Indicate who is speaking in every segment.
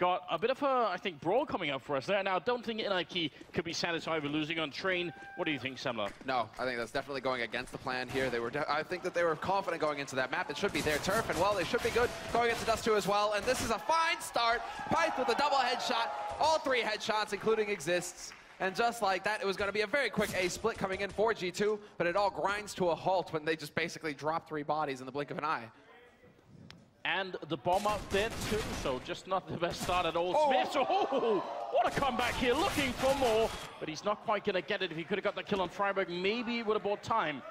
Speaker 1: got a bit of a, I think, brawl coming up for us there. Now, I don't think NiP could be satisfied with losing on Train. What do you think, Semler?
Speaker 2: No, I think that's definitely going against the plan here. I think that they were confident going into that map. It should be their turf, and well, they should be good going into Dust 2 as well. And this is a fine start. Pyth with a double headshot, all 3 headshots, including exists. And just like that, it was going to be a very quick A split coming in for G2, but it all grinds to a halt when they just basically drop 3 bodies in the blink of an eye.
Speaker 1: And the bomb out there too, so just not the best start at all.
Speaker 2: Oh.
Speaker 1: Smith, oh, what a comeback here, looking for more, but he's not quite going to get it. If he could have got the kill on freiburg, maybe it would have bought time.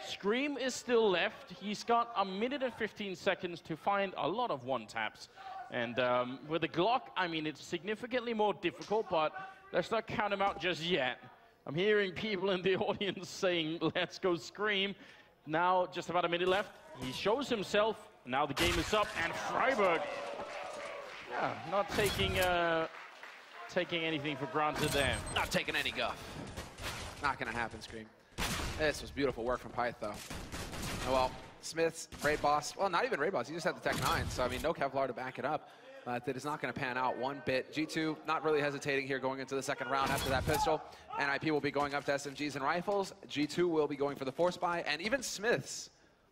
Speaker 1: Scream is still left. He's got a minute and 15 seconds to find a lot of one-taps. And with the Glock, I mean, it's significantly more difficult, but let's not count him out just yet. I'm hearing people in the audience saying, let's go Scream. Now, just about a minute left. He shows himself. Now the game is up, and freiburg, yeah, not taking anything for granted there.
Speaker 2: Not taking any guff. Not going to happen, Scream. This was beautiful work from Pyth, though. Oh, well, Smith's Raid Boss, well, not even Raid Boss, he just had the Tech 9, so I mean, no Kevlar to back it up. But it is not going to pan out one bit. G2 not really hesitating here going into the second round after that pistol. NiP will be going up to SMGs and rifles. G2 will be going for the force buy, and even Smith's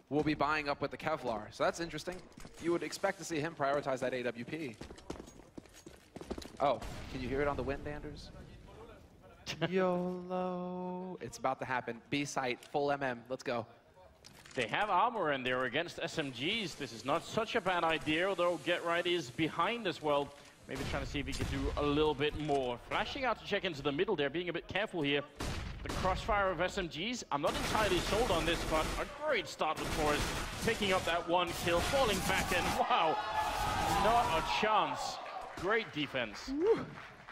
Speaker 2: will be buying up with the Kevlar. So that's interesting. You would expect to see him prioritize that AWP. Oh, can you hear it on the wind, Anders? YOLO. It's about to happen. B site, full MM. Let's go.
Speaker 1: They have armor and they're against SMGs. This is not such a bad idea, although Get Right is behind as well. Maybe trying to see if he can do a little bit more. Flashing out to check into the middle there, being a bit careful here. The crossfire of SMGs, I'm not entirely sold on this, but a great start with Forrest. Picking up that 1 kill, falling back in. Wow, not a chance. Great defense.
Speaker 2: Woo.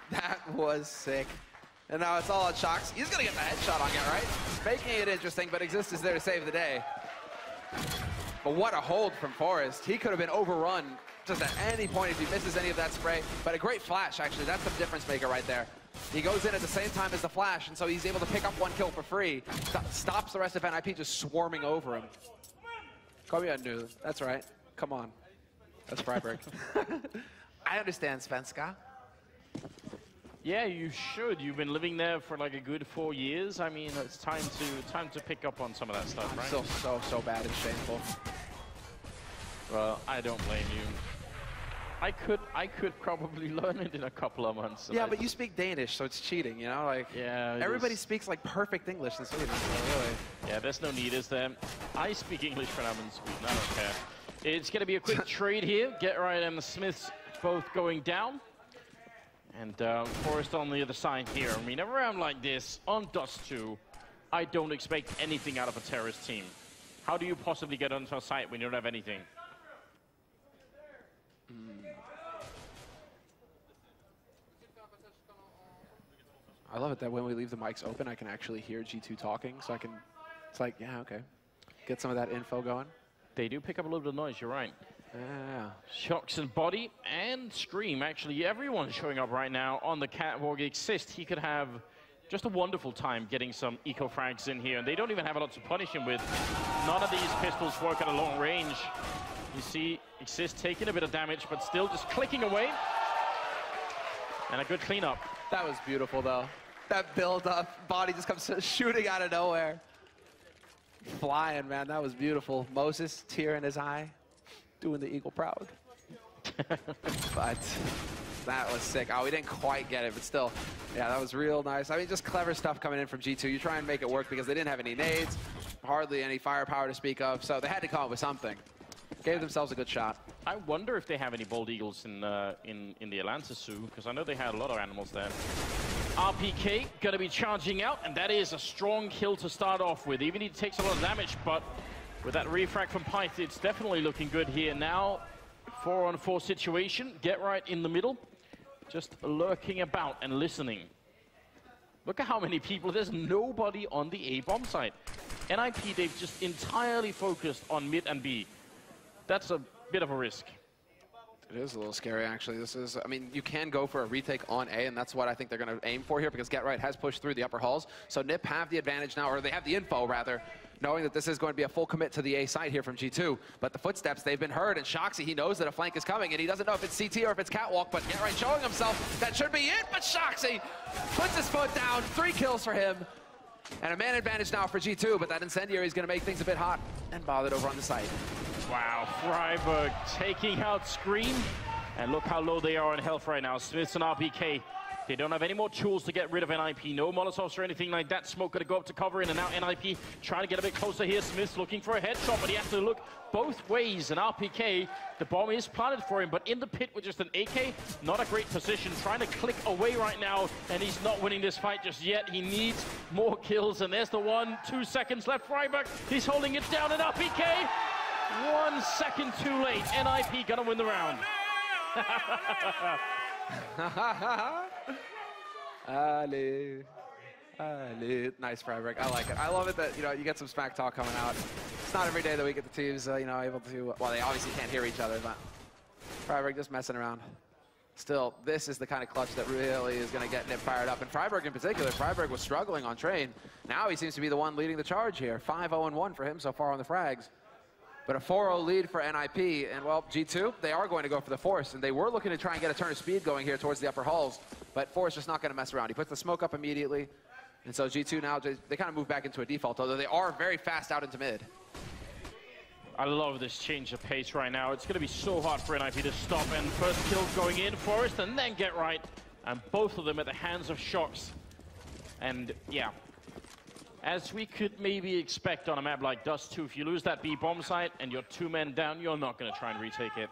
Speaker 2: That was sick. And now it's all on Shocks. He's going to get the headshot on Get Right. Making it interesting, but Exist is there to save the day. But what a hold from Forrest. He could have been overrun just at any point if he misses any of that spray. But a great flash, actually. That's the difference maker right there. He goes in at the same time as the flash, and so he's able to pick up 1 kill for free. Stops the rest of NiP just swarming over him. Come here, new. That's right. Come on. That's freiburg. I understand, Svenska.
Speaker 1: Yeah, you should. You've been living there for like a good 4 years. I mean, it's time to pick up on some of that stuff, right?
Speaker 2: I'm still so bad. It's shameful.
Speaker 1: Well, I don't blame you. I could probably learn it in a couple of months.
Speaker 2: Yeah, but you speak Danish, so it's cheating, you know? Like,
Speaker 1: yeah,
Speaker 2: everybody speaks like perfect English in Sweden, so really.
Speaker 1: Yeah, there's no need, is there? I speak English when I'm in Sweden. I don't care. It's going to be a quick trade here. Get Right and the Smiths both going down. And Forrest on the other side here. I mean, a round like this on Dust 2, I don't expect anything out of a terrorist team. How do you possibly get onto a site when you don't have anything?
Speaker 2: I love it that when we leave the mics open, I can actually hear G2 talking, so I can, it's like, yeah, okay. Get some of that info going.
Speaker 1: They do pick up a little bit of noise, you're right.
Speaker 2: Yeah.
Speaker 1: Shocks and Body and Scream, actually, everyone's showing up right now on the catwalk. Exist, he could have just a wonderful time getting some eco-frags in here, and they don't even have a lot to punish him with. None of these pistols work at a long range. You see Exist taking a bit of damage, but still just clicking away. And a good cleanup.
Speaker 2: That was beautiful, though. That build-up, Body just comes shooting out of nowhere. Flying, man, that was beautiful. Moses, tear in his eye, doing the eagle proud. But that was sick. Oh, we didn't quite get it, but still, yeah, that was real nice. I mean, just clever stuff coming in from G2. You try and make it work because they didn't have any nades, hardly any firepower to speak of, so they had to come up with something. Gave themselves a good shot.
Speaker 1: I wonder if they have any bald eagles in the Atlanta Zoo, because I know they had a lot of animals there. RPK going to be charging out, and that is a strong kill to start off with. Even he takes a lot of damage, but with that refrag from Pyth, it's definitely looking good here. Now, 4-on-4 situation. Get Right in the middle, just lurking about and listening. Look at how many people. There's nobody on the A-bomb site. NiP, they've just entirely focused on mid and B. That's a bit of a risk.
Speaker 2: It is a little scary, actually. This is, I mean, you can go for a retake on A, and that's what I think they're going to aim for here, because Get Right has pushed through the upper halls. So NiP have the advantage now, or they have the info, rather, knowing that this is going to be a full commit to the A side here from G2. But the footsteps, they've been heard, and Shoxy, he knows that a flank is coming, and he doesn't know if it's CT or if it's Catwalk, but GetRight showing himself. That should be it, but Shoxy puts his foot down. 3 kills for him. And a man advantage now for G2, but that Incendiary is going to make things a bit hot and bothered over on the side.
Speaker 1: Wow, friberg taking out Scream. And look how low they are in health right now. Smiths and RPK. They don't have any more tools to get rid of NiP. No Molotovs or anything like that. Smoke gonna go up to cover in, and now NiP trying to get a bit closer here. Smith's looking for a headshot, but he has to look both ways. And RPK, the bomb is planted for him, but in the pit with just an AK, not a great position. Trying to click away right now, and he's not winning this fight just yet. He needs more kills, and there's the 1. 2 seconds left. friberg, he's holding it down, and RPK, 1 second too late. NiP gonna win the round.
Speaker 2: Ali. Nice friberg. I like it. I love it that, you know, you get some smack talk coming out. It's not every day that we get the teams, you know, able to, well, they obviously can't hear each other, but friberg just messing around. Still, this is the kind of clutch that really is going to get NiP fired up. And friberg in particular, friberg was struggling on train. Now he seems to be the one leading the charge here. 5-0-1 for him so far on the frags. But a 4-0 lead for NiP, and well, G2, they are going to go for the Force, and they were looking to try and get a turn of speed going here towards the upper halls, but Force just not going to mess around. He puts the smoke up immediately, and so G2 now, they kind of move back into a default, although they are very fast out into mid.
Speaker 1: I love this change of pace right now. It's going to be so hard for NiP to stop, and first kill going in, Forest, and then GetRight, and both of them at the hands of Shox. And yeah, as we could maybe expect on a map like Dust 2, if you lose that B bomb site and you're 2 men down, you're not going to try and retake it.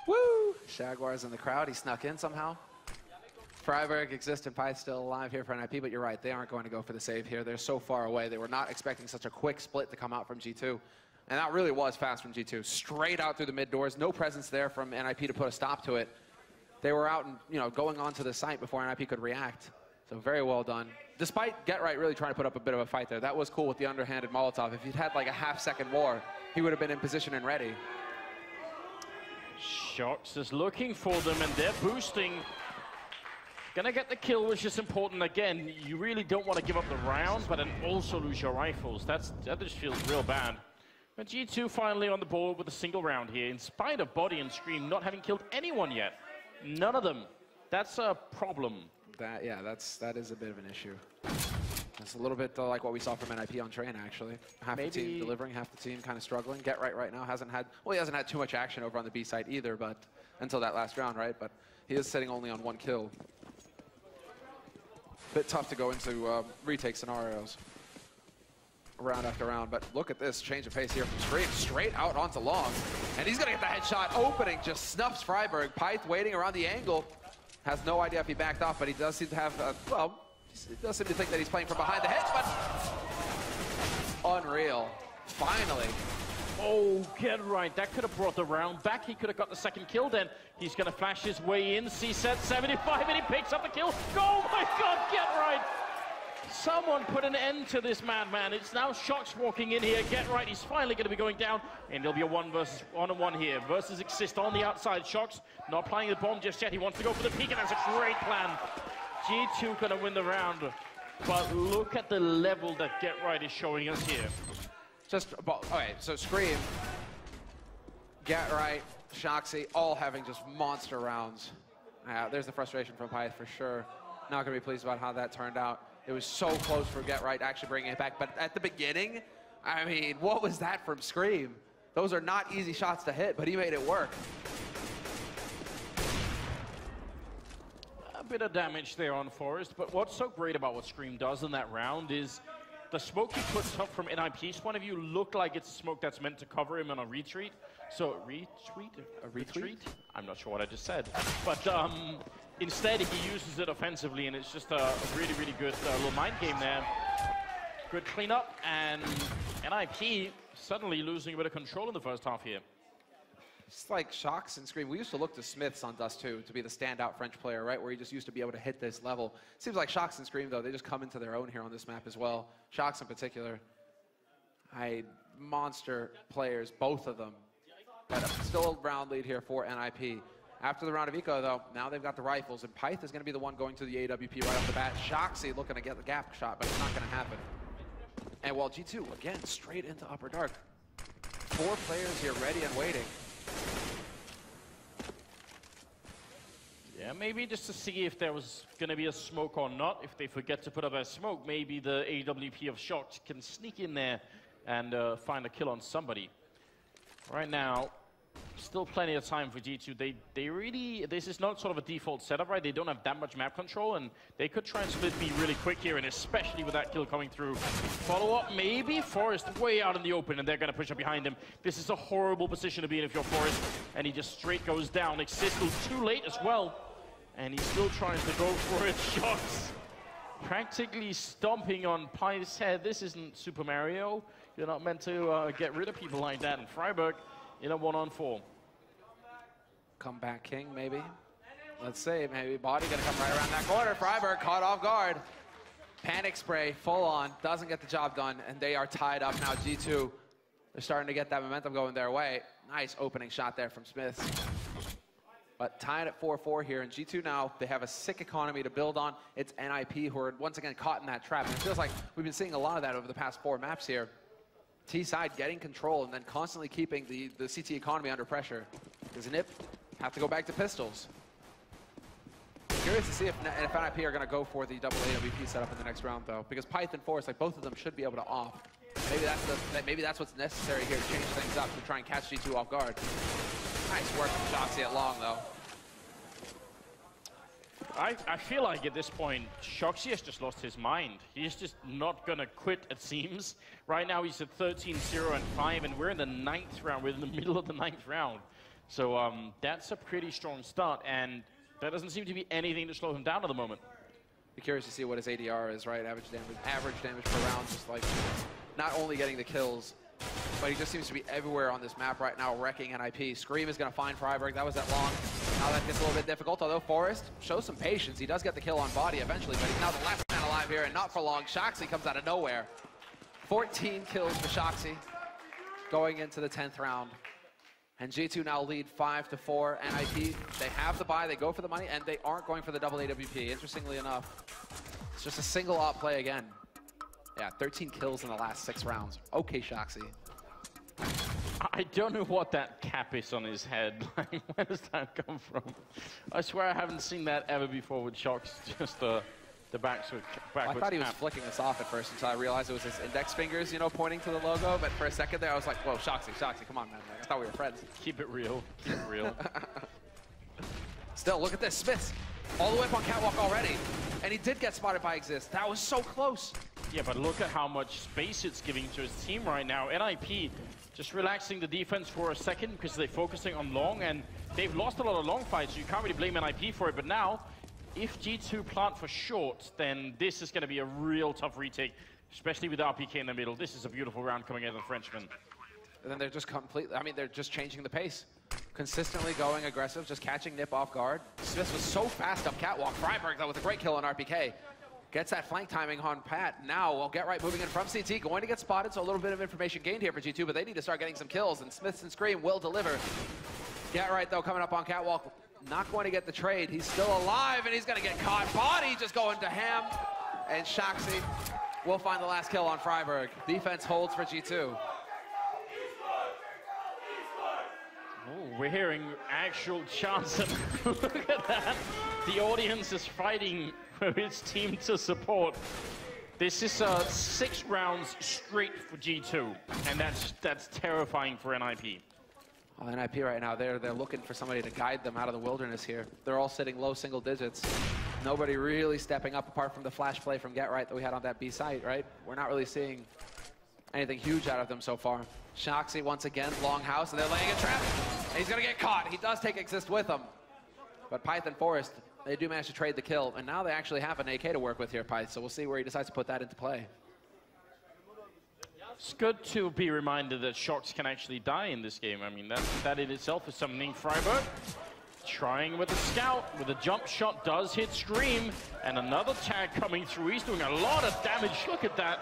Speaker 2: Woo! Jaguar's in the crowd. He snuck in somehow. friberg, Exist, and Pyth still alive here for NiP, but you're right. They aren't going to go for the save here. They're so far away. They were not expecting such a quick split to come out from G2. And that really was fast from G2. Straight out through the mid doors. No presence there from NiP to put a stop to it. They were out and, you know, going onto the site before NiP could react. So very well done. Despite GetRight really trying to put up a bit of a fight there. That was cool with the underhanded Molotov. If he'd had like a half-second more, he would have been in position and ready.
Speaker 1: Shox is looking for them, and they're boosting. Gonna get the kill, which is important. Again, you really don't want to give up the round, but then also lose your rifles. That just feels real bad. But G2 finally on the board with a single round here, in spite of Body and Scream not having killed anyone yet. None of them. That's a problem.
Speaker 2: That is a bit of an issue. It's a little bit like what we saw from NiP on train, actually. Half the team delivering, half the team kind of struggling. GetRight right now hasn't had, well, he hasn't had too much action over on the B side either, but until that last round, right? But he is sitting only on 1 kill. Bit tough to go into retake scenarios round after round, but look at this change of pace here from Scream, straight out onto long. And he's gonna get the headshot opening, just snuffs friberg. Pyth waiting around the angle. Has no idea if he backed off, but he does seem to have, well, he does seem to think that he's playing from behind the head, but unreal. Finally.
Speaker 1: Oh, GetRight. That could have brought the round back. He could have got the second kill then. He's going to flash his way in. C-set 75, and he picks up the kill. Oh, my God, GetRight. Someone put an end to this madman. It's now Shox walking in here. GetRight, he's finally going to be going down. And there'll be a 1-on-1 here. Versus Exist on the outside. Shox not planning the bomb just yet. He wants to go for the peek, and that's a great plan. G2 going to win the round. But look at the level that GetRight is showing us here.
Speaker 2: Just, okay, so Scream, GetRight, Shoxy, all having just monster rounds. There's the frustration from Pyth for sure. Not going to be pleased about how that turned out. It was so close for GetRight actually bringing it back. But at the beginning, I mean, what was that from Scream? Those are not easy shots to hit, but he made it work.
Speaker 1: A bit of damage there on Forest, but what's so great about what Scream does in that round is the smoke he puts up from NiP's point of view look like it's smoke that's meant to cover him on a retreat. So, retreat? I'm not sure what I just said. But instead, he uses it offensively, and it's just a really, really good little mind game there. Good cleanup, and NiP suddenly losing a bit of control in the first half here.
Speaker 2: It's like Shox and Scream. We used to look to Smiths on Dust 2 to be the standout French player, right? Where he just used to be able to hit this level. Seems like Shox and Scream, though, they just come into their own here on this map as well. Shox in particular. Monster players, both of them. But still a round lead here for NiP. After the round of eco, though, now they've got the rifles, and Pyth is going to be the one going to the AWP right off the bat. Shoxy looking to get the gap shot, but it's not going to happen. And while G2, again, straight into Upper Dark. 4 players here ready and waiting.
Speaker 1: Yeah, maybe just to see if there was going to be a smoke or not. If they forget to put up a smoke, maybe the AWP of Shox can sneak in there and find a kill on somebody. Right now, still plenty of time for G2. They really, this is not sort of a default setup, right? They don't have that much map control, and they could try and split B really quick here, and especially with that kill coming through. Follow-up, maybe. Forest way out in the open, and they're going to push up behind him. This is a horrible position to be in if you're Forest, and he just straight goes down. Existal too late as well, and he's still trying to go for it. Shots practically stomping on Py's head. This isn't Super Mario. You're not meant to get rid of people like that. And Freiburg in a 1-on-4.
Speaker 2: Comeback king, maybe. Let's see, maybe Body gonna come right around that corner. Freiburg caught off guard. Panic spray, full on, doesn't get the job done, and they are tied up now. G2, they're starting to get that momentum going their way. Nice opening shot there from Smith. But tying at 4-4 here, and G2 now, they have a sick economy to build on. It's NiP who are once again caught in that trap. And it feels like we've been seeing a lot of that over the past 4 maps here. T-side getting control and then constantly keeping the CT economy under pressure. Does NiP have to go back to pistols? Curious to see if NiP are going to go for the double AWP setup in the next round, though, because Python and Forest, like both of them, should be able to off. Maybe that's what's necessary here to change things up to try and catch G2 off guard. Nice work from Shoxy at long, though.
Speaker 1: I feel like at this point, Shoxy has just lost his mind. He's just not going to quit, it seems. Right now, he's at 13-0-5, and we're in the 9th round. We're in the middle of the 9th round. So that's a pretty strong start, and there doesn't seem to be anything to slow him down at the moment.
Speaker 2: Be curious to see what his ADR is, right? Average damage per round, just like not only getting the kills, but he just seems to be everywhere on this map right now, wrecking NiP. Scream is going to find Freiburg. That was that long. Now that gets a little bit difficult, although Forest shows some patience. He does get the kill on Body eventually, but he's now the last man alive here, and not for long. Shoxy comes out of nowhere. 14 kills for Shoxy going into the 10th round. And G2 now lead 5-4. NiP, they have the buy, they go for the money, and they aren't going for the double AWP, interestingly enough. It's just a single op play again. Yeah, 13 kills in the last 6 rounds. Okay, Shoxy.
Speaker 1: I don't know what that cap is on his head. Like, where does that come from? I swear I haven't seen that ever before with Shox. Just the backwards
Speaker 2: I thought he was flicking this off at first until I realized it was his index fingers, you know, pointing to the logo. But for a second there, I was like, whoa, Shoxy, come on, man. Like, I thought we were friends.
Speaker 1: Keep it real. Keep it real.
Speaker 2: Still, look at this. Smith all the way up on Catwalk already. And he did get spotted by Exist. That was so close.
Speaker 1: Yeah, but look at how much space it's giving to his team right now. NiP just relaxing the defense for a second because they're focusing on long, and they've lost a lot of long fights, so you can't really blame NiP for it. But now, if G2 plant for short, then this is going to be a real tough retake, especially with RPK in the middle. This is a beautiful round coming in the Frenchman.
Speaker 2: And then they're just completely, I mean, they're just changing the pace. Consistently going aggressive, just catching NiP off guard. Smith was so fast up Catwalk. Freiburg, though, with a great kill on RPK. Gets that flank timing on Pat. Now, well, Get Right moving in from CT, going to get spotted, so a little bit of information gained here for G2, but they need to start getting some kills, and Smiths and Scream will deliver. Get Right, though, coming up on Catwalk, not going to get the trade. He's still alive, and he's going to get caught. Body just going to ham, and Shoxy will find the last kill on Freiburg. Defense holds for G2.
Speaker 1: Oh, we're hearing actual chants. Look at that. The audience is fighting for its team to support. This is 6 rounds straight for G2, and that's terrifying for NiP.
Speaker 2: Well, NiP right now, they're looking for somebody to guide them out of the wilderness here. They're all sitting low single digits. Nobody really stepping up apart from the flash play from Get Right that we had on that B site, right? We're not really seeing anything huge out of them so far. Shoxy once again, long house, and they're laying a trap. And he's gonna get caught. He does take Exist with him. But Python Forest, they do manage to trade the kill, and now they actually have an AK to work with here, Python, so we'll see where he decides to put that into play.
Speaker 1: It's good to be reminded that Shox can actually die in this game. I mean, that in itself is something. Freiburg trying with a scout, with a jump shot, does hit Scream, and another tag coming through. He's doing a lot of damage. Look at that.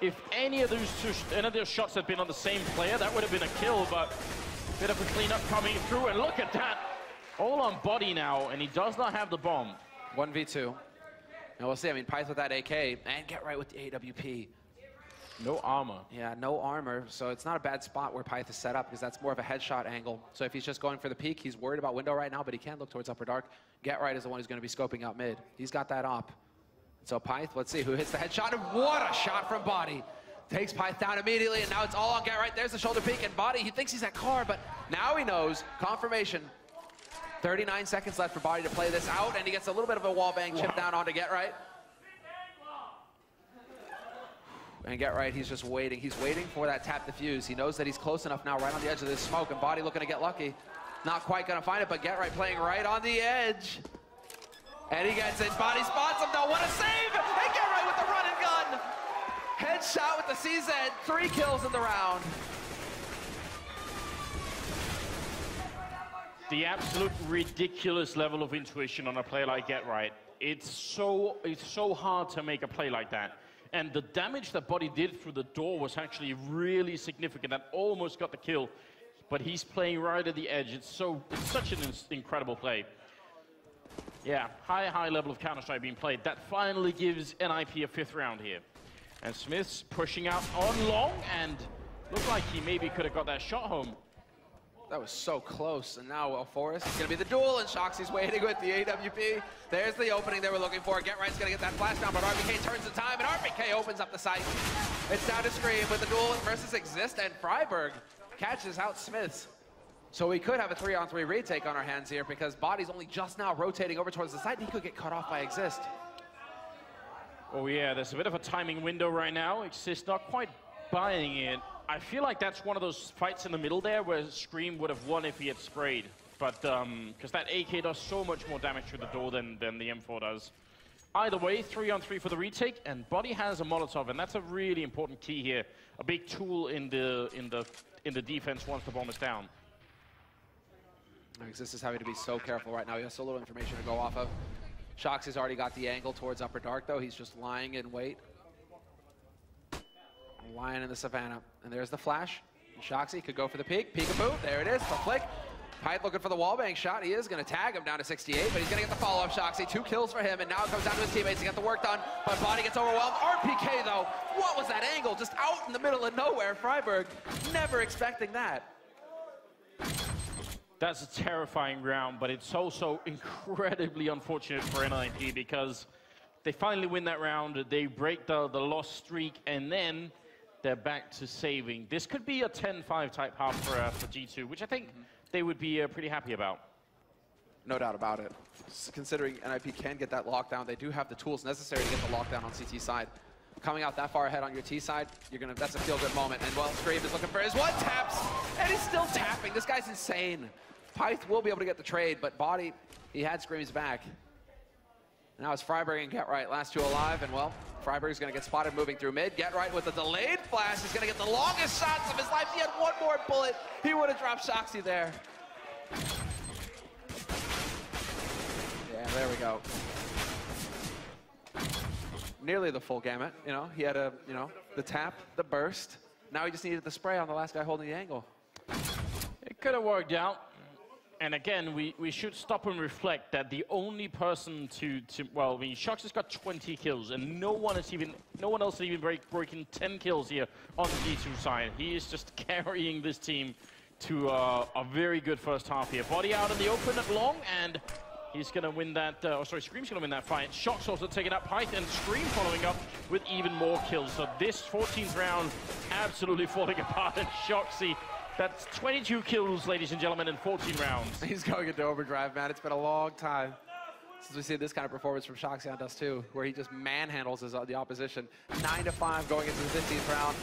Speaker 1: If any of those shots had been on the same player, that would have been a kill, but a bit of a cleanup coming through, and look at that. All on Body now, and he does not have the bomb.
Speaker 2: 1v2. And we'll see, I mean, Pyth with that AK, and Get Right with the AWP.
Speaker 1: No armor.
Speaker 2: Yeah, no armor, so it's not a bad spot where Pyth is set up because that's more of a headshot angle. So if he's just going for the peak, he's worried about window right now, but he can look towards upper dark. Get Right is the one who's going to be scoping out mid. He's got that op. So Pyth, let's see who hits the headshot, and what a shot from Body. Takes Pyth down immediately, and now it's all on Get Right. There's the shoulder peek, and Body, he thinks he's at car, but now he knows. Confirmation. 39 seconds left for Body to play this out, and he gets a little bit of a wallbang chip down onto Get Right. And Get Right, he's just waiting. He's waiting for that tap defuse. He knows that he's close enough now, right on the edge of this smoke, and Body looking to get lucky. Not quite gonna find it, but Get Right playing right on the edge. And he gets it. Body spots him though. What a save! And Get Right with the run and gun. Headshot with the CZ. 3 kills in the round.
Speaker 1: The absolute ridiculous level of intuition on a play like Get Right. It's so hard to make a play like that. And the damage that Body did through the door was actually really significant. That almost got the kill. But he's playing right at the edge. It's such an incredible play. Yeah, high level of Counter-Strike being played. That finally gives NiP a 5th round here. And Smith's pushing out on long, and looked like he maybe could have got that shot home.
Speaker 2: That was so close, and now Forrest is going to be the duel, and Shoxy's waiting with the AWP. There's the opening they were looking for. Get Right's going to get that flash down, but RPK turns the time, and RPK opens up the site. It's down to Scream with the duel versus Exist, and Freiburg catches out Smiths. So we could have a 3-on-3 retake on our hands here because Body's only just now rotating over towards the site, and he could get cut off by Exist.
Speaker 1: Oh yeah, there's a bit of a timing window right now. Exist not quite buying it. I feel like that's one of those fights in the middle there where Scream would have won if he had sprayed. But, because that AK does so much more damage through the door than the M4 does. Either way, 3-on-3 for the retake, and Body has a Molotov, and that's a really important key here. A big tool in the defense once the bomb is down.
Speaker 2: Exist is having to be so careful right now. He has so little information to go off of. Shox has already got the angle towards upper dark, though. He's just lying in wait. Lying in the savannah. And there's the flash. Shoxy could go for the peek. Peekaboo. There it is. The flick. Pyth looking for the wallbang shot. He is going to tag him down to 68, but he's going to get the follow-up. Shoxy, 2 kills for him, and now it comes down to his teammates to get the work done. But Body gets overwhelmed. RPK, though. What was that angle? Just out in the middle of nowhere. Freiburg never expecting that.
Speaker 1: That's a terrifying round, but it's also incredibly unfortunate for NiP because they finally win that round. They break the loss streak, and then they're back to saving. This could be a 10-5 type half for G2, which I think they would be pretty happy about.
Speaker 2: No doubt about it. Considering NiP can get that lockdown, they do have the tools necessary to get the lockdown on CT side. Coming out that far ahead on your T side, that's a feel-good moment. And well, Scream is looking for his one taps, and he's still tapping. This guy's insane. Pyth will be able to get the trade, but Body, he had Scream's back. Now it's Freiburg and Get Right, last 2 alive, and well, Freiburg's going to get spotted moving through mid. Get Right with a delayed flash. He's going to get the longest shots of his life. He had one more bullet. He would have dropped Shoxy there. Yeah, there we go. Nearly the full gamut, you know. He had the tap, the burst. Now he just needed the spray on the last guy holding the angle.
Speaker 1: It could have worked out. And again, we should stop and reflect that the only person well, I mean, Shox has got 20 kills, and no one else has even breaking 10 kills here on the G2 side. He is just carrying this team to a very good first half here. Body out in the open at long, and he's going to win that, Scream's going to win that fight. Shox also taking up Pyth, and Scream following up with even more kills. So this 14th round absolutely falling apart, and Shoxy, that's 22 kills, ladies and gentlemen, in 14 rounds.
Speaker 2: He's going into overdrive, man. It's been a long time since we've seen this kind of performance from Shoxy on Dust 2, where he just manhandles the opposition. 9-5 going into the 15th round.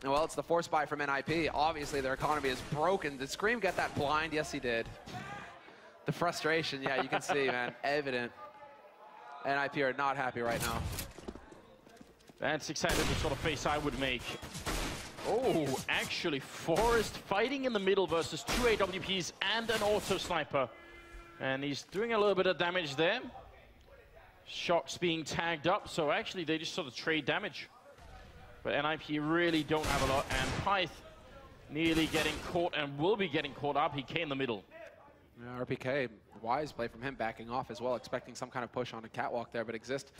Speaker 2: And well, it's the force buy from NiP. Obviously, their economy is broken. Did Scream get that blind? Yes, he did. The frustration, yeah, you can see, man, evident. NiP are not happy right now.
Speaker 1: That's exactly the sort of face I would make. Oh, actually, Forrest fighting in the middle versus 2 AWPs and an auto sniper. And he's doing a little bit of damage there. Shox being tagged up, so actually they just sort of trade damage. But NiP really don't have a lot, and Pyth nearly getting caught and will be getting caught up. He came in the middle.
Speaker 2: Yeah, RPK, wise play from him, backing off as well, expecting some kind of push on a catwalk there, but Exist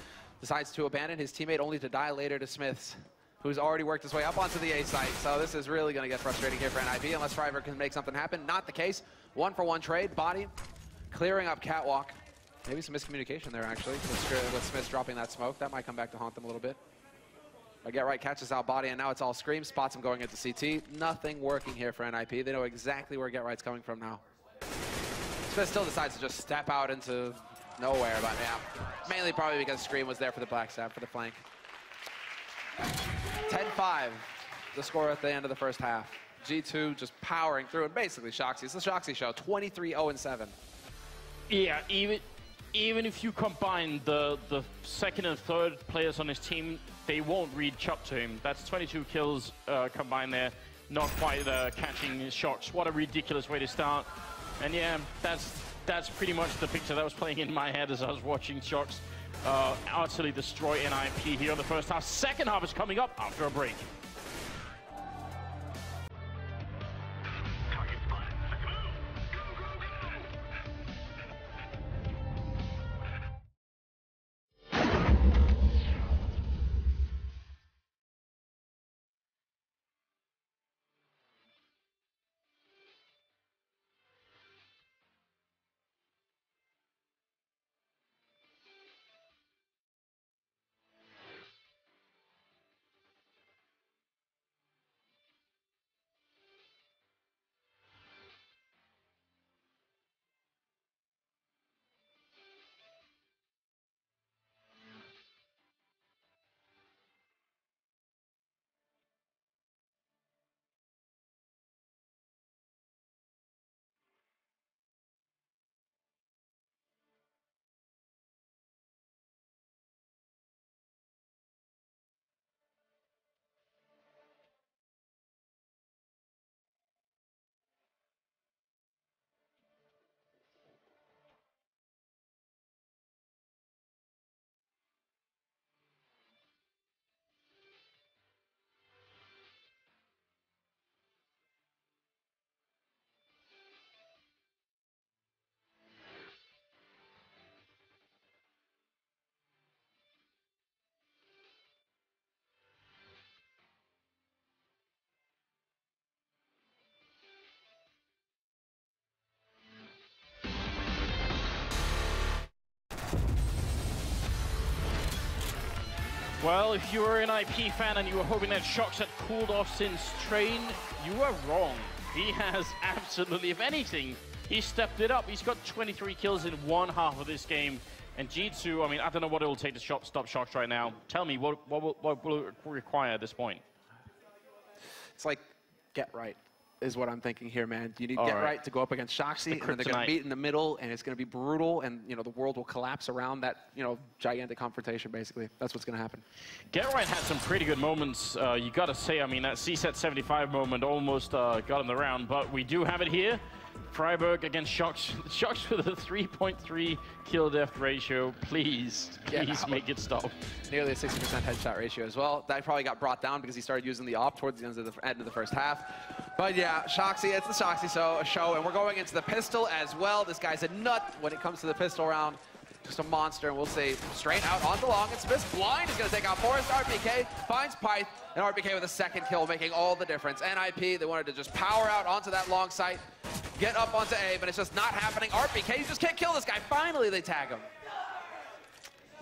Speaker 2: decides to abandon his teammate only to die later to Smiths. who's already worked his way up onto the A site. So this is really going to get frustrating here for NiP unless Freiburg can make something happen. Not the case. 1-for-1 trade. Body clearing up catwalk. Maybe some miscommunication there, actually, with Smith dropping that smoke. That might come back to haunt them a little bit. But Get Right catches out Body, and now it's all Scream. Spots him going into CT. Nothing working here for NiP. They know exactly where Get Right's coming from now. Smith still decides to just step out into nowhere, but yeah. Mainly probably because Scream was there for the backstab, for the flank. 10-5, the score at the end of the first half. G2 just powering through, and basically Shoxy. It's the Shoxy show, 23-0-7.
Speaker 1: Yeah, even if you combine the second and third players on his team, they won't reach up to him. That's 22 kills combined there. Not quite catching Shox. What a ridiculous way to start. And yeah, that's pretty much the picture that was playing in my head as I was watching Shox utterly destroy NiP here in the first half. Second half is coming up after a break. Well, if you were an NiP fan and you were hoping that Shox had cooled off since train, you are wrong. He has absolutely, if anything, he stepped it up. He's got 23 kills in one half of this game. And G2, I mean, I don't know what it will take to stop Shox right now. Tell me, what will it require at this point?
Speaker 2: It's like, Get Right is what I'm thinking here, man. You need Get Right to go up against Shoxy, and then they're going to meet in the middle, and it's going to be brutal, and, you know, the world will collapse around that, you know, gigantic confrontation, basically. That's what's going to happen.
Speaker 1: Get Right had some pretty good moments, you got to say. I mean, that C-set 75 moment almost got him the round, but we do have it here. Freiburg against Shox. Shox with a 3.3 kill death ratio. Please make it stop.
Speaker 2: Nearly a 60% headshot ratio as well. That probably got brought down because he started using the op towards the end of the first half. But yeah, Shoxy, it's the Shoxy show, and we're going into the pistol as well. This guy's a nut when it comes to the pistol round. Just a monster, and we'll see. Straight out on the long, and Smith's blind is going to take out Forrest. RPK finds Pyth, and RPK with a second kill, making all the difference. NiP, they wanted to just power out onto that long site, get up onto A, but it's just not happening. RPK, you just can't kill this guy. Finally, they tag him.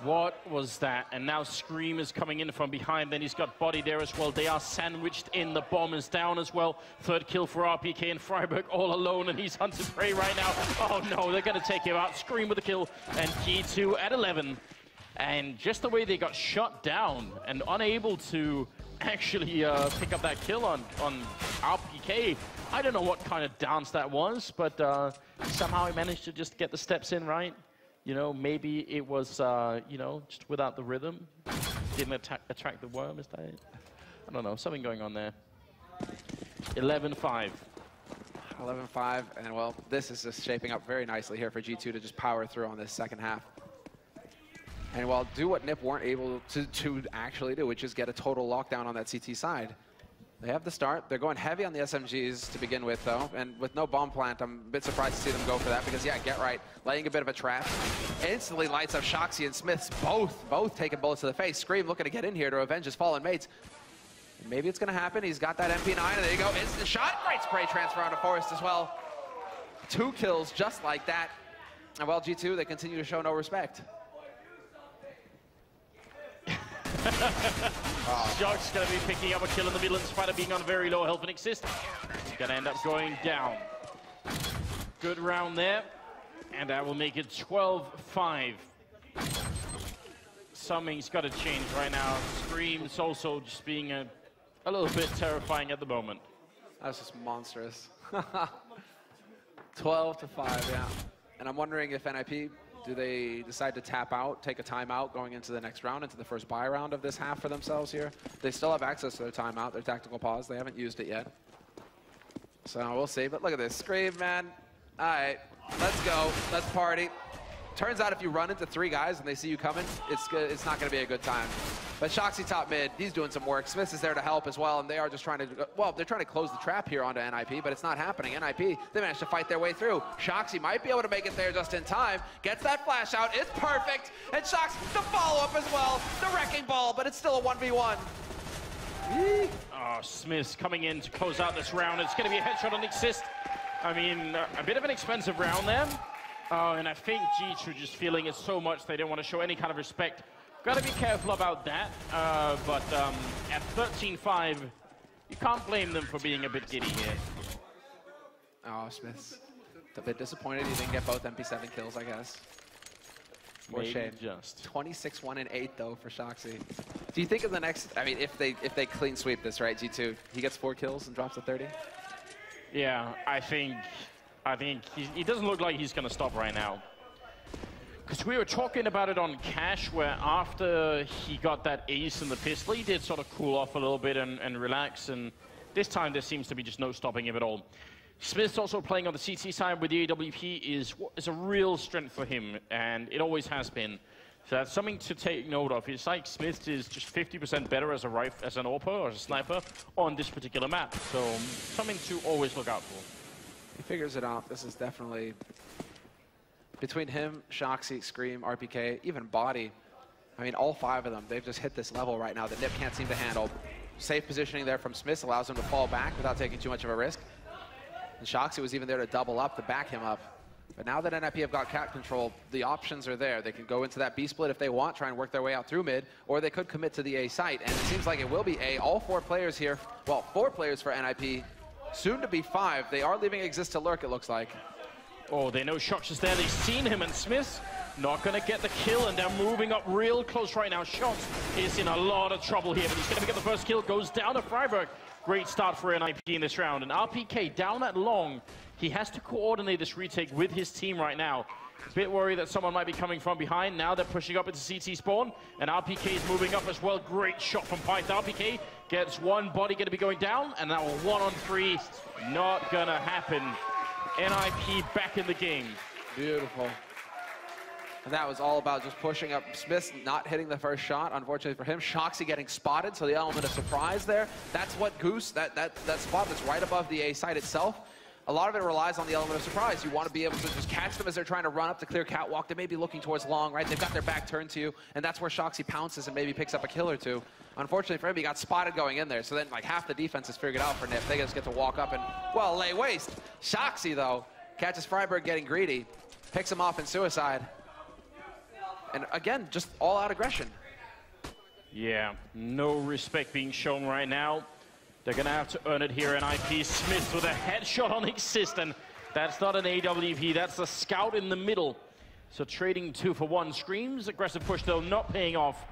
Speaker 1: What was that? And now Scream is coming in from behind. Then he's got Body there as well. They are sandwiched in. The bomb is down as well. Third kill for RPK, and Freiburg all alone, and he's hunted prey right now. Oh no, they're going to take him out. Scream with a kill, and G2 at 11. And just the way they got shut down and unable to actually pick up that kill on RPK. I don't know what kind of dance that was, but somehow he managed to just get the steps in right. You know, maybe it was, you know, just without the rhythm. Didn't attract the worm, is that it? I don't know, something going on there. 11-5.
Speaker 2: 11-5, and well, this is just shaping up very nicely here for G2 to just power through on this second half. And well, do what NiP weren't able to actually do, which is get a total lockdown on that CT side. They have the start. They're going heavy on the SMGs to begin with, though. And with no bomb plant, I'm a bit surprised to see them go for that because, yeah, Get Right, laying a bit of a trap. Instantly lights up Shoxy and Smiths, both taking bullets to the face. Scream looking to get in here to avenge his fallen mates. Maybe it's going to happen. He's got that MP9, and there you go. Instant shot. Great spray transfer onto Forrest as well. 2 kills just like that. And well, G2, they continue to show no respect.
Speaker 1: Shock's going to be picking up a kill in the middle in spite of being on very low health and exist. He's going to end up going down. Good round there. And that will make it 12-5. Something's got to change right now. Scream's also just being a little bit terrifying at the moment.
Speaker 2: That's just monstrous. 12-5, yeah. And I'm wondering if NiP, do they decide to tap out, take a timeout going into the next round, into the first buy round of this half for themselves here? They still have access to their timeout, their tactical pause. They haven't used it yet. So we'll see. But look at this. Scream, man. All right, let's go. Let's party. Turns out if you run into 3 guys and they see you coming, it's not going to be a good time. But Shoxy top mid, he's doing some work. Smith is there to help as well, and they are just trying to, well, they're trying to close the trap here onto NiP, but it's not happening. NiP, they managed to fight their way through. Shoxy might be able to make it there just in time. Gets that flash out, it's perfect. And Shox, the follow-up as well. The wrecking ball, but it's still a 1v1.
Speaker 1: Oh, Smith's coming in to close out this round. It's going to be a headshot on Exist. I mean, a bit of an expensive round there. And I think G2 just feeling it so much they don't want to show any kind of respect. Got to be careful about that. But at 13-5, you can't blame them for being a bit giddy here.
Speaker 2: Oh, Smith's a bit disappointed he didn't get both MP7 kills, I guess. More shame.
Speaker 1: Just
Speaker 2: 26-1 and 8 though for Shoxy. Do you think in the next? I mean, if they clean sweep this, right, G2, he gets 4 kills and drops to 30.
Speaker 1: Yeah, I think he doesn't look like he's going to stop right now. Because we were talking about it on Cash, where after he got that ace in the pistol, he did sort of cool off a little bit and relax. And this time, there seems to be just no stopping him at all. Smith's also playing on the CT side with the AWP is a real strength for him, and it always has been. So that's something to take note of. It's like Smith is just 50% better as an AWP or as a sniper on this particular map. So something to always look out for.
Speaker 2: He figures it out. This is definitely between him, Shoxy, Scream, RPK, even Body. I mean, all 5 of them, they've just hit this level right now that NiP can't seem to handle. Safe positioning there from Smith allows him to fall back without taking too much of a risk. And Shoxy was even there to double up, to back him up. But now that NiP have got cat control, the options are there. They can go into that B split if they want, try and work their way out through mid, or they could commit to the A site. And it seems like it will be A. All 4 players here, well, 4 players for NiP, soon to be 5. They are leaving Exist to lurk, it looks like.
Speaker 1: Oh, they know Shox is there. They've seen him, and Smith not going to get the kill, and they're moving up real close right now. Shox is in a lot of trouble here, but he's going to get the first kill. Goes down to Freiburg. Great start for NiP in this round. And RPK down that long. He has to coordinate this retake with his team right now. A bit worried that someone might be coming from behind. Now they're pushing up into CT spawn, and RPK is moving up as well. Great shot from Pyth. RPK gets one body going to be going down, and now a 1-on-3. Not going to happen. NiP back in the game.
Speaker 2: Beautiful. And that was all about just pushing up. Smith not hitting the first shot, unfortunately for him. Shoxy getting spotted, so the element of surprise there. That's what Goose, that spot that's right above the A site itself. A lot of it relies on the element of surprise. You want to be able to just catch them as they're trying to run up the clear catwalk. They may be looking towards long, right? They've got their back turned to you, and that's where Shoxy pounces and maybe picks up a kill or 2. Unfortunately for him, he got spotted going in there, so then like half the defense is figured out for NiP. They just get to walk up and, well, lay waste. Shoxy, though, catches Freiburg getting greedy, picks him off in suicide. And again, just all-out aggression.
Speaker 1: Yeah, no respect being shown right now. They're going to have to earn it here. NiP Smith with a headshot on Exist, and that's not an AWP, that's a scout in the middle. So trading 2 for 1. Screams, aggressive push though, not paying off.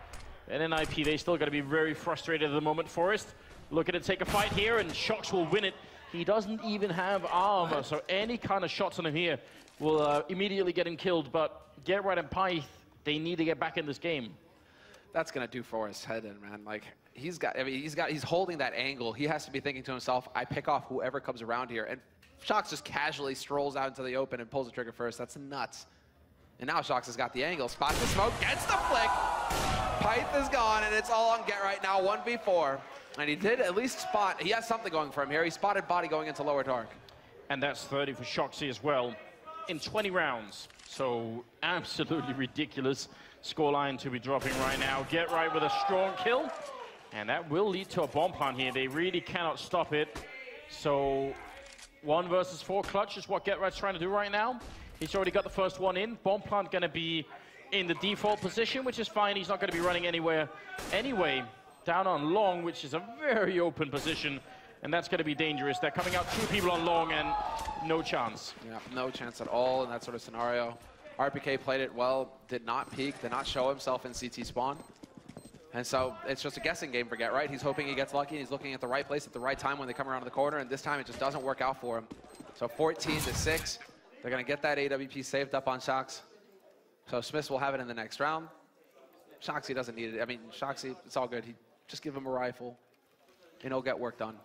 Speaker 1: And NiP, they still got to be very frustrated at the moment. Forrest looking to take a fight here, and Shox will win it. He doesn't even have armor, so any kind of shots on him here will immediately get him killed. But Get Right and Pyth, they need to get back in this game.
Speaker 2: That's gonna do for his head in, man. Like he's holding that angle. He has to be thinking to himself, I pick off whoever comes around here. And Shox just casually strolls out into the open and pulls the trigger first. That's nuts. And now Shox has got the angle. Spots the smoke, gets the flick. Pyth is gone, and it's all on Get Right now, 1v4. And he did at least spot, he has something going for him here. He spotted Body going into lower dark.
Speaker 1: And that's 30 for Shoxy as well in 20 rounds. So absolutely ridiculous scoreline to be dropping right now. Get Right with a strong kill. And that will lead to a bomb plant here. They really cannot stop it. So 1 versus 4 clutch is what GetRight's trying to do right now. He's already got the first one in. Bomb plant going to be in the default position, which is fine. He's not going to be running anywhere anyway. Down on long, which is a very open position. And that's going to be dangerous. They're coming out 2 people on long and no chance.
Speaker 2: Yeah, no chance at all in that sort of scenario. RPK played it well, did not peek, did not show himself in CT spawn. And so it's just a guessing game for GetRight. He's hoping he gets lucky. He's looking at the right place at the right time when they come around the corner. And this time it just doesn't work out for him. So 14-6. They're going to get that AWP saved up on Shox. So Smiths will have it in the next round. Shoxy doesn't need it. I mean, Shoxy, it's all good. Just give him a rifle and he'll get work done.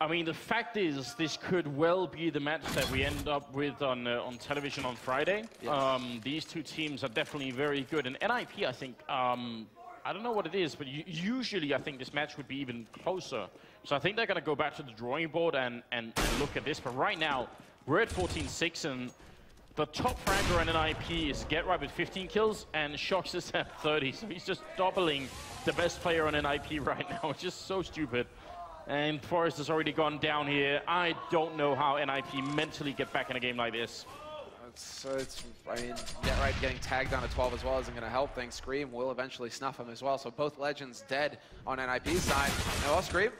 Speaker 1: I mean, the fact is, this could well be the match that we end up with on television on Friday.
Speaker 2: Yes.
Speaker 1: These 2 teams are definitely very good. And NiP, I think, I don't know what it is, but usually I think this match would be even closer. So I think they're going to go back to the drawing board and look at this. But right now, we're at 14-6, and the top fragger in NiP is GetRight with 15 kills, and Shox is at 30. So he's just doubling the best player on NiP right now. It's just so stupid. And Forest has already gone down here. I don't know how NiP mentally get back in a game like this.
Speaker 2: I mean, GetRight getting tagged down to 12 as well isn't going to help things. Scream will eventually snuff him as well. So both legends dead on NiP's side. And well, Scream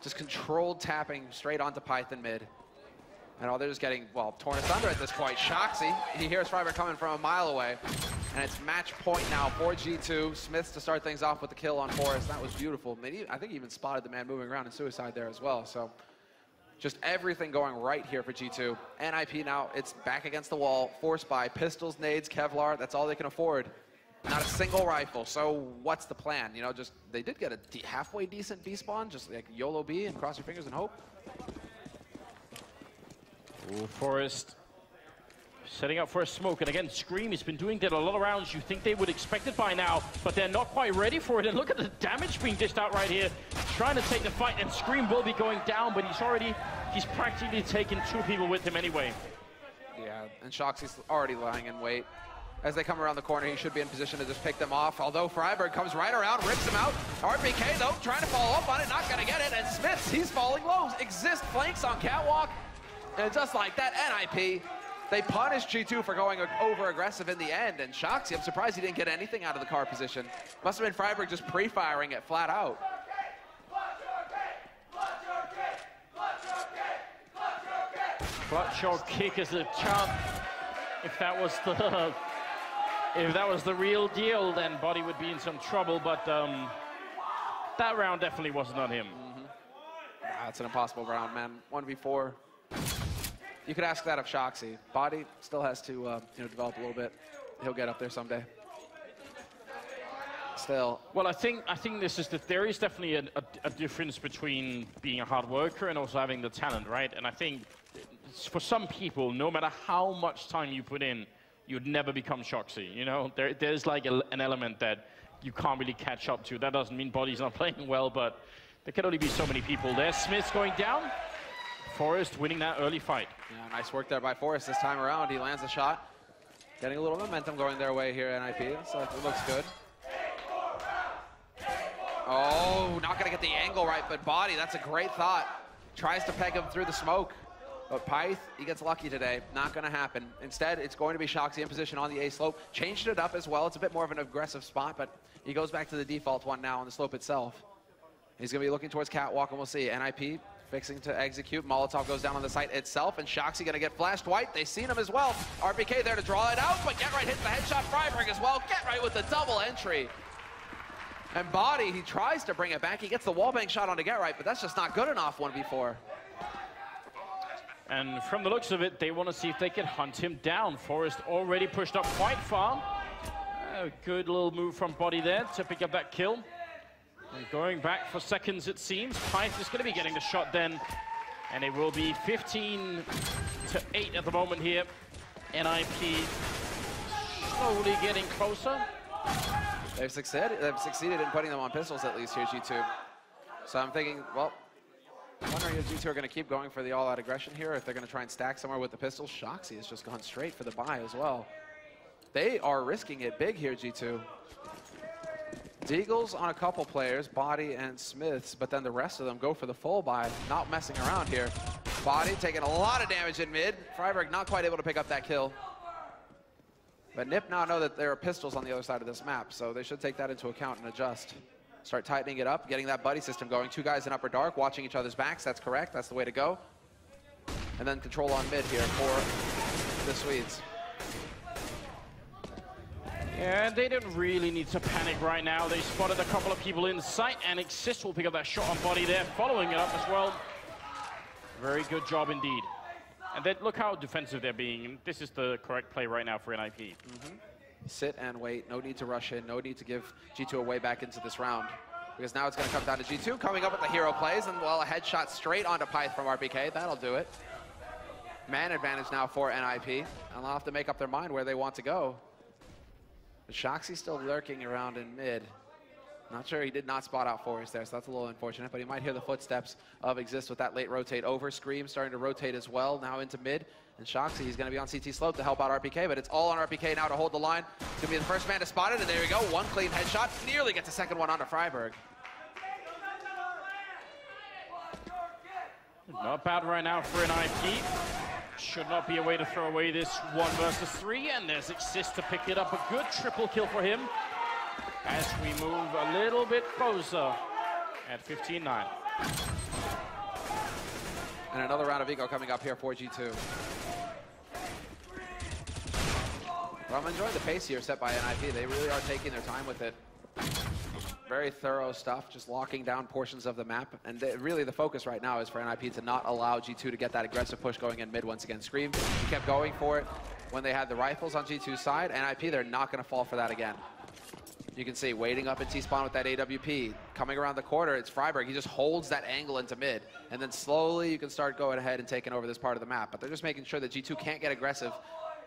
Speaker 2: just controlled tapping straight onto Python mid. And they're just getting, well, torn asunder at this point. Shoxy, he hears Freiburg coming from a mile away. And it's match point now for G2. Smiths to start things off with the kill on Forest. That was beautiful. I think he even spotted the man moving around in suicide there as well. So just everything going right here for G2. NiP now, it's back against the wall, forced by pistols, nades, Kevlar. That's all they can afford. Not a single rifle. So what's the plan? You know, just they did get a halfway decent B spawn, just like YOLO B and cross your fingers and hope.
Speaker 1: Ooh, Forest setting up for a smoke. And again, Scream has been doing that a lot of rounds. You think they would expect it by now, but they're not quite ready for it. And look at the damage being dished out right here. Trying to take the fight, and Scream will be going down, but he's practically taken 2 people with him anyway.
Speaker 2: Yeah, and Shoxy's already lying in wait. As they come around the corner, he should be in position to just pick them off. Although Freiburg comes right around, rips him out. RPK, though, trying to follow up on it, not going to get it. And Smiths, he's falling low. Exist flanks on Catwalk. And just like that, NiP, they punished G2 for going over-aggressive in the end. And Shoxy, I'm surprised he didn't get anything out of the car position. Must have been Freiburg just pre-firing it flat out.
Speaker 1: Clutch or kick is a chant. If that was the real deal, then Body would be in some trouble. But that round definitely wasn't on him.
Speaker 2: That's an impossible round, man. 1v4. You could ask that of Shoxy. Body still has to develop a little bit. He'll get up there someday. Still.
Speaker 1: Well, I think this is there is definitely a difference between being a hard worker and also having the talent, right? And I think for some people, no matter how much time you put in, you'd never become Shoxy. You know, there's like an element that you can't really catch up to. That doesn't mean Body's not playing well, but there can only be so many people. There's Smiths going down. Forest winning that early fight.
Speaker 2: Yeah, nice work there by Forest this time around. He lands a shot. Getting a little momentum going their way here, NiP. So it looks good. Oh, not going to get the angle right, but Body, that's a great thought. Tries to peg him through the smoke. But Pyth, he gets lucky today. Not going to happen. Instead, it's going to be Shoxy in position on the A slope. Changed it up as well. It's a bit more of an aggressive spot, but he goes back to the default one now on the slope itself. He's going to be looking towards Catwalk, and we'll see. NiP fixing to execute. Molotov goes down on the site itself, and Shoxy going to get flashed white. They've seen him as well. RPK there to draw it out, but GetRight hits the headshot. Freiburg as well. GetRight with the double entry. And Body, he tries to bring it back. He gets the wallbang shot onto GetRight, but that's just not good enough 1v4.
Speaker 1: And from the looks of it, they want to see if they can hunt him down. Forest already pushed up quite far. A good little move from Body there to pick up that kill. And going back for seconds, it seems. Pyth is going to be getting the shot then. And it will be 15-8 at the moment here. NiP slowly getting closer.
Speaker 2: They've succeeded in putting them on pistols at least here, G2. So I'm thinking, well, I'm wondering if G2 are going to keep going for the all-out aggression here, or if they're going to try and stack somewhere with the pistols. Shoxy has just gone straight for the buy as well. They are risking it big here, G2. Deagles on a couple players, Body and Smiths, but then the rest of them go for the full buy, not messing around here. Body taking a lot of damage in mid. friberg not quite able to pick up that kill. But NiP now know that there are pistols on the other side of this map, so they should take that into account and adjust. Start tightening it up, getting that buddy system going. Two guys in upper dark, watching each other's backs. That's correct. That's the way to go. And then control on mid here for the Swedes.
Speaker 1: Yeah, they don't really need to panic right now. They spotted a couple of people in sight, and Exist will pick up that shot on Body there, following it up as well. Very good job indeed. And then look how defensive they're being. This is the correct play right now for NiP.
Speaker 2: Sit and wait. No need to rush in. No need to give G2 a way back into this round. Because now it's going to come down to G2 coming up with the hero plays. And, well, a headshot straight onto Pyth from RPK. That'll do it. Man advantage now for NiP. And they'll have to make up their mind where they want to go. But Shoxy's still lurking around in mid. Not sure, he did not spot out Forrest there, so that's a little unfortunate, but he might hear the footsteps of Exist with that late rotate over. Scream starting to rotate as well, now into mid. And Shoxy, he's going to be on CT slope to help out RPK, but it's all on RPK now to hold the line. He's going to be the first man to spot it, and there we go. One clean headshot, nearly gets a second one onto friberg.
Speaker 1: Not bad right now for NiP. Should not be a way to throw away this 1 versus 3, and there's Exist to pick it up. A good triple kill for him as we move a little bit closer at 15-9.
Speaker 2: And another round of eco coming up here for G2. Well, I'm enjoying the pace here set by NiP. They really are taking their time with it. Very thorough stuff, just locking down portions of the map. And really the focus right now is for NiP to not allow G2 to get that aggressive push going in mid once again. Scream, he kept going for it when they had the rifles on G2's side. NiP, they're not going to fall for that again. You can see waiting up in T-spawn with that AWP. Coming around the corner, it's friberg. He just holds that angle into mid. And then slowly you can start going ahead and taking over this part of the map. But they're just making sure that G2 can't get aggressive.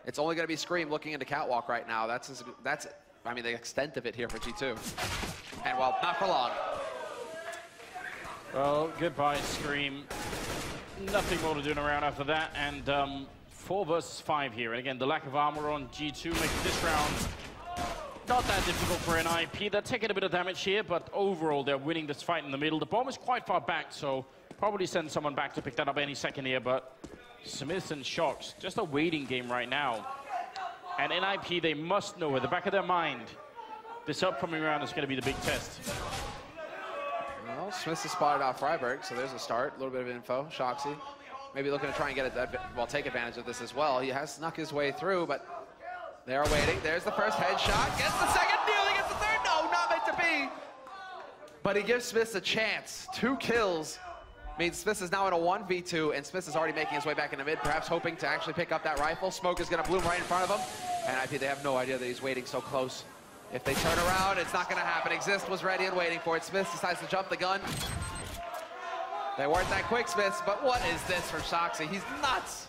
Speaker 2: It's only going to be Scream looking into catwalk right now. That's I mean, the extent of it here for G2. And, well, not for long.
Speaker 1: Well, goodbye, Scream. Nothing more to do in a round after that. And 4 versus 5 here. And again, the lack of armor on G2 makes this round not that difficult for NiP. They're taking a bit of damage here, but overall, they're winning this fight in the middle. The bomb is quite far back, so probably send someone back to pick that up any second here. But Smiths and Shox, just a waiting game right now. And NiP, they must know at the back of their mind, this upcoming round is going to be the big test.
Speaker 2: Well, Smiths has spotted out friberg, so there's a start. A little bit of info. Shoxy maybe looking to try and get it, well, take advantage of this as well. He has snuck his way through, but they are waiting. There's the first headshot. Gets the second, nearly gets the third. No, not meant to be. But he gives Smiths a chance. 2 kills means Smiths is now in a 1v2, and Smiths is already making his way back into mid, perhaps hoping to actually pick up that rifle. Smoke is going to bloom right in front of him. And NiP, they have no idea that he's waiting so close. If they turn around, it's not going to happen. Exist was ready and waiting for it. Smiths decides to jump the gun. They weren't that quick, Smiths, but what is this from Shoxy? He's nuts.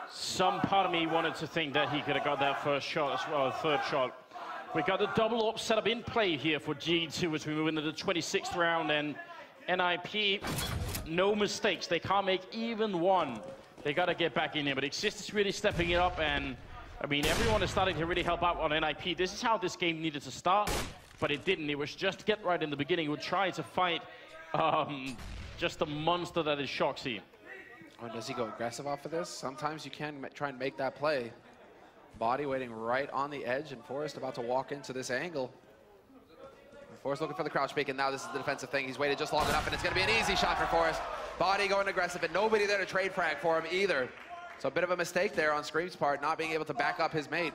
Speaker 1: Some part of me wanted to think that he could have got that first shot as well, third shot. We got the double up setup in play here for G2 as we move into the 26th round, and NiP, no mistakes. They can't make even one. They got to get back in here, but Exist is really stepping it up, and I mean, everyone is starting to really help out on NiP. This is how this game needed to start, but it didn't. It was just get right in the beginning. Would try to fight just the monster that is Shoxy.
Speaker 2: Or does he go aggressive off of this? Sometimes you can try and make that play. Body waiting right on the edge, and Forrest about to walk into this angle. Forrest looking for the crouch peek, and now this is the defensive thing. He's waited just long enough, and it's going to be an easy shot for Forrest. Body going aggressive, and nobody there to trade frag for him either. So a bit of a mistake there on Scream's part, not being able to back up his mate.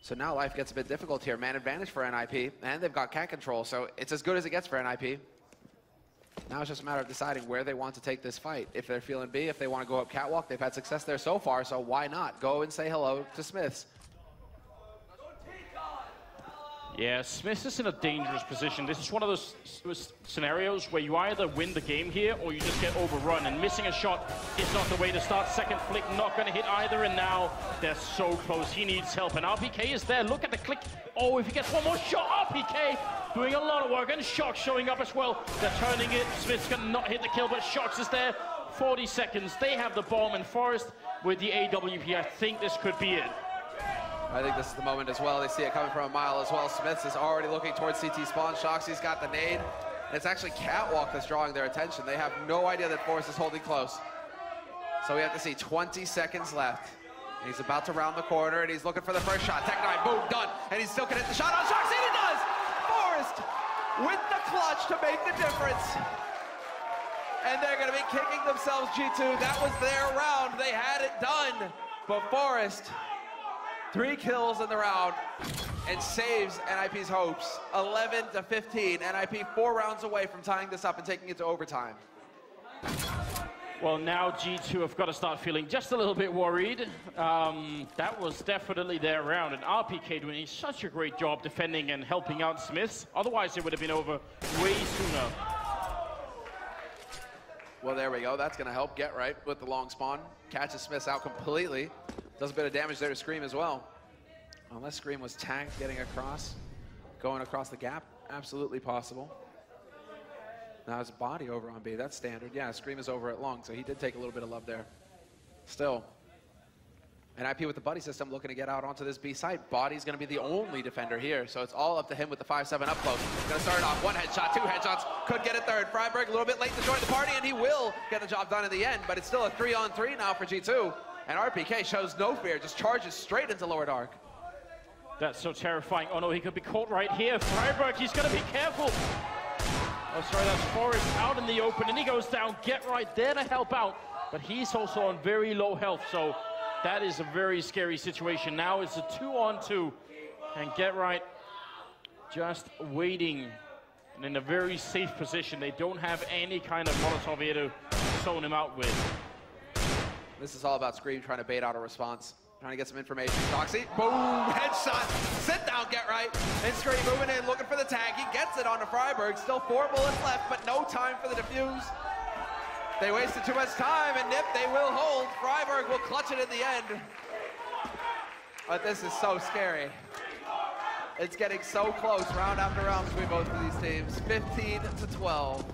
Speaker 2: So now life gets a bit difficult here. Man advantage for NiP, and they've got cat control, so it's as good as it gets for NiP. Now it's just a matter of deciding where they want to take this fight. If they're feeling B, if they want to go up catwalk, they've had success there so far, so why not? Go and say hello to Smiths.
Speaker 1: Yeah, Smiths is in a dangerous position. This is one of those scenarios where you either win the game here or you just get overrun, and missing a shot is not the way to start. Second flick not going to hit either, and now they're so close. He needs help, and RPK is there. Look at the click. Oh, if he gets one more shot, RPK doing a lot of work, and Shox showing up as well. They're turning it. Smiths cannot hit the kill, but Shox is there. 40 seconds. They have the bomb, and Forrest with the AWP. I think this could be it.
Speaker 2: I think this is the moment as well. They see it coming from a mile as well. Smiths is already looking towards CT spawn. Shoxy's got the nade. It's actually Catwalk that's drawing their attention. They have no idea that Forrest is holding close. So we have to see 20 seconds left. He's about to round the corner, and he's looking for the first shot. Tech 9, boom, done. And he's still gonna hit the shot on Shoxy, and he does! Forrest with the clutch to make the difference. And they're gonna be kicking themselves, G2. That was their round. They had it done. But Forrest, 3 kills in the round, and saves NiP's hopes. 11-15. NiP 4 rounds away from tying this up and taking it to overtime.
Speaker 1: Well, now G2 have got to start feeling just a little bit worried. That was definitely their round, and RPK doing such a great job defending and helping out Smiths. Otherwise, it would have been over way sooner.
Speaker 2: Well, there we go. That's going to help Get Right with the long spawn. Catches Smiths out completely. Does a bit of damage there to Scream as well. Unless Scream was tagged getting across, going across the gap, absolutely possible. Now his body over on B, that's standard. Yeah, Scream is over at long, so he did take a little bit of love there. Still, NiP with the buddy system looking to get out onto this B site. Body's gonna be the only defender here, so it's all up to him with the 5-7 up close. Gonna start it off, 1 headshot, 2 headshots, could get a third. Freiberg a little bit late to join the party, and he will get the job done in the end, but it's still a 3-on-3 now for G2. And RPK shows no fear, just charges straight into lower dark.
Speaker 1: That's so terrifying. Oh no, he could be caught right here. Freiberg, he's gonna be careful. Oh, sorry, that's Forrest out in the open, and he goes down. Get Right there to help out, but he's also on very low health, so that is a very scary situation. Now it's a 2-on-2, and Get Right just waiting and in a very safe position. They don't have any kind of Molotov here to zone him out with.
Speaker 2: This is all about Scream trying to bait out a response. Trying to get some information. Doxy, boom, headshot. Sit down, Get Right. And Scream moving in, looking for the tag. He gets it onto Freiberg. Still 4 bullets left, but no time for the defuse. They wasted too much time, and NiP, they will hold. Freiberg will clutch it in the end. But this is so scary. It's getting so close, round after round, between both of these teams. 15-12.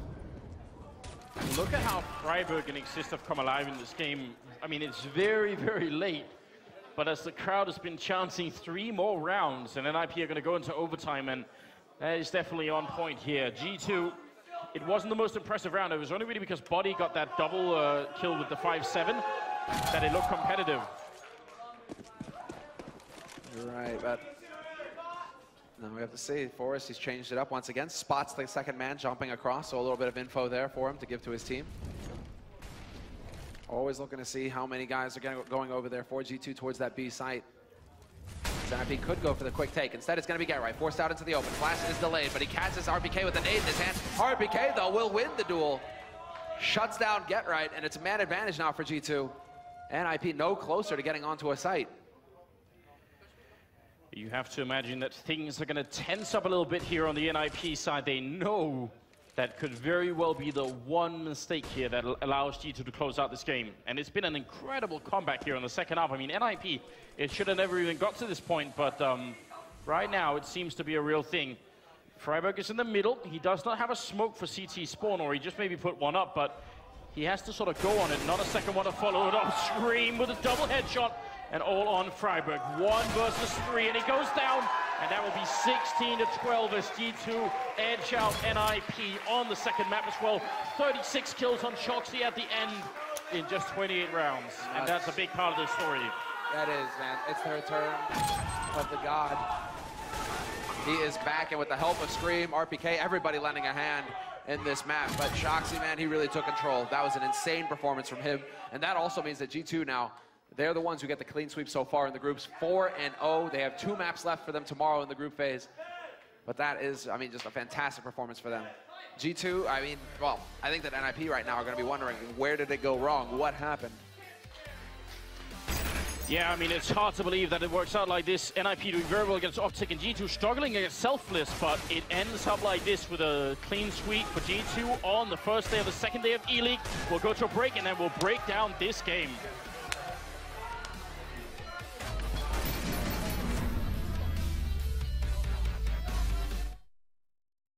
Speaker 1: Look at how Freiberg and Exist have come alive in this game. I mean, it's very, very late. But as the crowd has been chanting 3 more rounds, and NiP are going to go into overtime, and that is definitely on point here. G2, it wasn't the most impressive round. It was only really because Body got that double kill with the 5-7 that it looked competitive.
Speaker 2: You're right, but now we have to see. Forrest, he's changed it up once again. Spots the second man jumping across, so a little bit of info there for him to give to his team. Always looking to see how many guys are going over there for G2 towards that B site. NiP could go for the quick take. Instead, it's going to be Get Right. Forced out into the open. Flash is delayed, but he catches RPK with a nade in his hand. RPK, though, will win the duel. Shuts down Get Right, and it's a man advantage now for G2. NiP no closer to getting onto a site.
Speaker 1: You have to imagine that things are going to tense up a little bit here on the NiP side. They know that could very well be the one mistake here that allows G2 to close out this game. And it's been an incredible comeback here in the second half. I mean, NiP, it should have never even got to this point, but right now it seems to be a real thing. Freiberg is in the middle. He does not have a smoke for CT spawn, or he just maybe put one up, but he has to sort of go on it. Not a second one to follow it up. Scream with a double headshot, and all on Freiberg. 1 versus 3, and he goes down. And that will be 16-12 as G2 edge out NiP on the second map as well. 36 kills on Shoxy at the end in just 28 rounds. And that's a big part of the story.
Speaker 2: That is, man. It's the return of the god. He is back, and with the help of Scream, RPK, everybody lending a hand in this map. But Shoxy, man, he really took control. That was an insane performance from him. And that also means that G2 now, they're the ones who get the clean sweep so far in the groups, 4-0. They have 2 maps left for them tomorrow in the group phase. But that is, I mean, just a fantastic performance for them. G2, I mean, well, I think that NiP right now are going to be wondering, where did it go wrong? What happened?
Speaker 1: Yeah, I mean, it's hard to believe that it works out like this. NiP doing very well against Optic, and G2 struggling against Selfless, but it ends up like this with a clean sweep for G2 on the first day of the second day of ELEAGUE. We'll go to a break, and then we'll break down this game.